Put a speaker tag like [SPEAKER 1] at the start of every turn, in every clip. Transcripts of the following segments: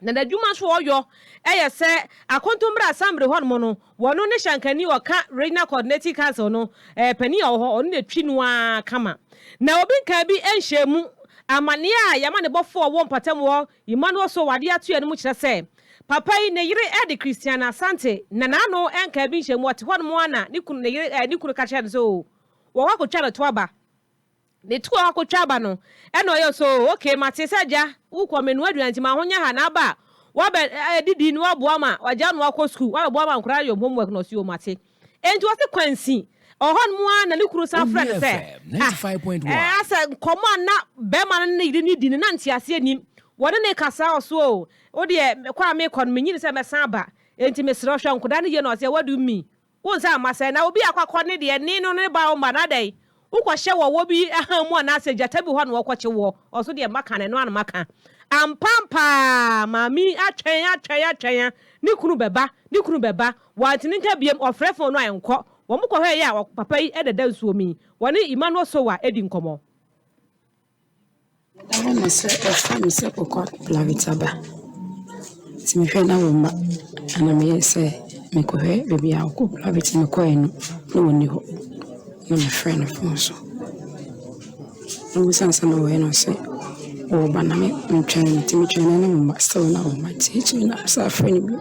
[SPEAKER 1] na da dwuma so oyo se Akontombra Assembly ho no wono ne shankani waka Regional Co-ordinating Council no pani ho ono ne twinu a kama na obi nka bi enhyemu amane a yama ne bofo wo mpatam wo Emmanuel so wade ato ene mu kire se papa yi ne yire de Philip Asante na nano enka bi enhyemu ate ho no ana ne kunu ne yire ne kunu ka kire so wo wakotwa no to aba ne to wakotwa aba no eno yo so okay mate saja ukọ menu aduanti ma honya ha na aba wa be didi ni wa boa ma wa ja no akọ school wa boa ma nkra yo homework no si o mate enti wose kwansi ohon mu na ne kuru sa friend se 95.1 asa komo na be ma na yidi ni di na ntiase anim wode ne kasa oso o de kwa me kon menyi se mesan aba enti mesro hwa nkoda ne ye no se wadu mi wonsa amasa na obi akwakọ ne de ni no ne ba o ma na dai ukọhye wo bi ahamu na ase jata bi ho na wọkọche wo oso de maka ne no an maka ampampa mami atwen ni kunu beba watini nka biem ofrefo no ayenkọ wo mukọ hwe ya papa yi ededa nsuo mi woni Emmanuel Sowa edi nkomo
[SPEAKER 2] na se efam se kokọ blavitaba ti me hwe na wo ma ana me se me ko hwe bebi a ko blavit me ko enu no woni ho na my friend of also. No sense no way no say. Oh, but na me trying to train na still na my teaching na sa friend bi.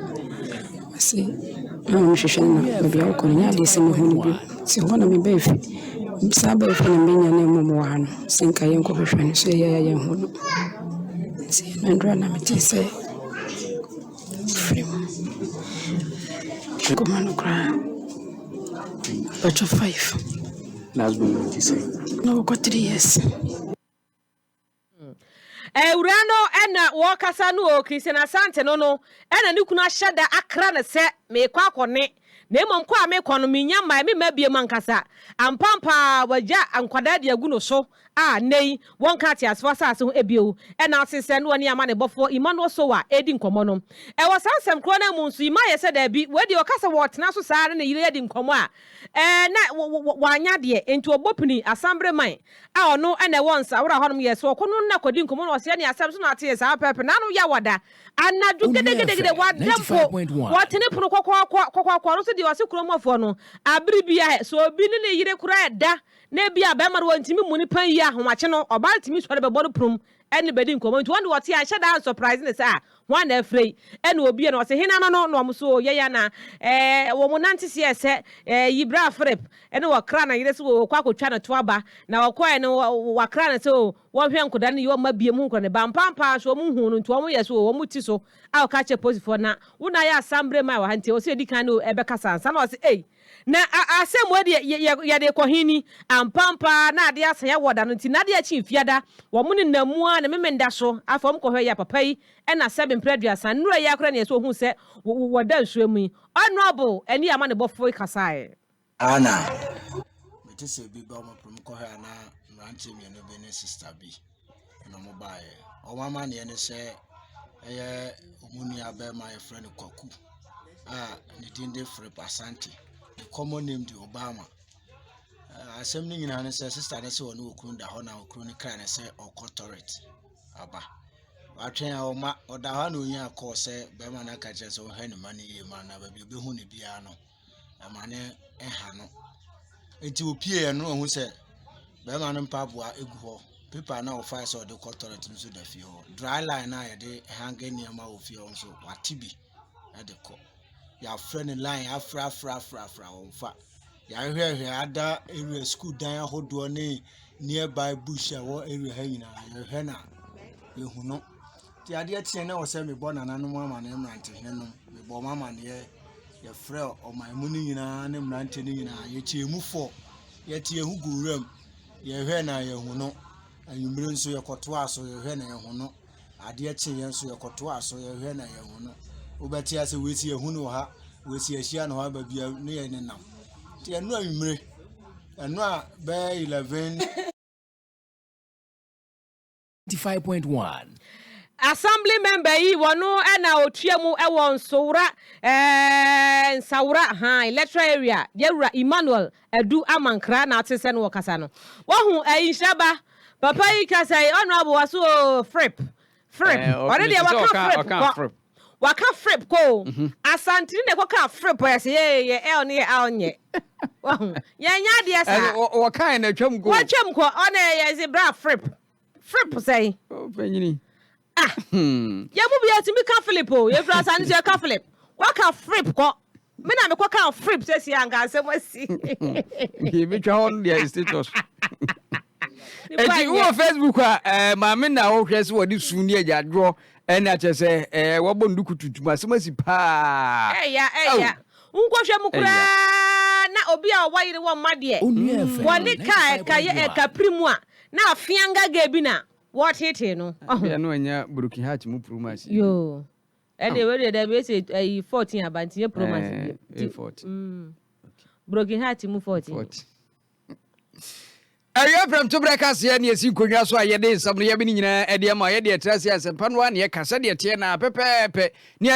[SPEAKER 2] I say, no shishana maybe I ko nya dey say me hu ni bi. Si ho na me be fi. Sa be fi na me nya na mo wa no. Sinka yen ko hwehwe no so ye hu no. Si na ndra na me ti say. Free. Ko manu kra. Batch of 5.
[SPEAKER 3] Last been what you say.
[SPEAKER 2] No, got 3 years.
[SPEAKER 1] Urano ena wakasa no Philip Asante no ena ni kuna shada akra ne se me kwa kone na emom kwa me kono me nyama me mabie mankasa ampampa waja ankwada de agu no so nei won ka ti asfo asase ho ebio ena asese no ne ama ne bofo Emmanuel Sowa edi nkomo no e wasansem kro na mu nsu ima yese da bi wedi okasa wotena so saare ne yire edi nkomo na wanya de enti obopini Assembly man ono ena won Nsawura honom yese okono na kodi nkomo no ose ne asem so na ate yesa pepe na no ya wada anadu gedegede wadampo wotene pono kokoko no so de wase kromofo no abribia so obi ne yire kura da na bia be maro ntimi muni pan yi ahomache no obal timi so de bodo prum ene bedi nkomo nti won wote a sheda surprise ne sa one afrey ene obi no se hina no no so ye ya na wo mo nanti se ese yibra Philip ene wo kra na yire se wo kwa kotwa na to aba na wo kwa ene wo kra na se wo hwe nkoda ne yo mabie mu nkone ba mpampa so mu hu no nti wo mo ye so wo mu ti so a ka che posifo na wo na ya Assembly ma wa hanti wo se di kan no ebe kasa nsa na wo se na asem we ye de kohini ampampa na ade asa ya woda no nti na de achi fiada wo mu ne namu a na memenda so afom ko hwe ya papa yi na 7 preduasa nura ya akra ne so hu se woda nsuo mu honorable eni ama ne bofo kasae
[SPEAKER 4] ana mete se bi ba mo prom ko hwe na ranche mi no be ne sister bi no mo bae o mama ne ne se omuni abe my friend Kwaku ne dinde Philip Asante. The common name to Obama. Assembly in an sister, I saw no Kunda Hona or Crony Clan, I say, or Cotoret. Abba. I train our ma or the Hanu call say, Bemana catches or Henny money, man, never be Behuni piano. A man and Hano. It will appear no one who said, Beman and Papua Iguo. People now fire saw the Cotoret into the field. Dry line I a day hanging near my field, so what Tibi at the court. Your friend in line, afra. Ya here other area school down hold one nearby bush or area hanging your henna. You who know. The idea Tiana was semi born and animal man named Rantin, the bomber near your frail or my money in a name ranting in a yet you move for. Yet you who go room, your henna, you who know, and you bring so your cotois or your henna, you who know. I dear Tian so your cotois or your henna, you who know. Obetia se we see a hunu ha we see a shia no ha ba bia ne ne nam ti enu amre enu a be 11
[SPEAKER 3] 95.1
[SPEAKER 1] Assembly member yi wono na otuamu Nsawura Nsawura electoral area yewura Emmanuel Edu amankra na atese no wakasa no wo hu ayinshaba papa yi kasa honorable waso Frip. Already waka frip. Waka frip ko. Asante ne waka frip yes ye el ne al nye. Ya nya dia sa.
[SPEAKER 5] Waka na twam go.
[SPEAKER 1] Watwam ko one ye bra frip. Frip say.
[SPEAKER 5] Panyini.
[SPEAKER 1] Ya bu bia timi ka Philip o. Ye fra san je ka Philip. Waka frip ko. Me na me ko ka frip say si anga asem asi.
[SPEAKER 5] He be twa on their status. Eti wo Facebook ma me na wo hwese wo di suni agya dro na chese wo bo nduku tutum asemasi pa.
[SPEAKER 1] Ya. Unkohwe mu kura na obi a wayire wo made. Woni ka ye ka primu a na afianga ga bi na what hit no.
[SPEAKER 5] Ya no anya broken heart mu promise.
[SPEAKER 1] Yo. Ede we dey be say 14 abantie promise.
[SPEAKER 5] 14.
[SPEAKER 1] Broken heart mu 14.
[SPEAKER 5] Area from Tobreka se ne esi konwa so ayede nsam no ye bi nyina ede ma ye de trase asempa no a ne ye kasa de te na pepepe ne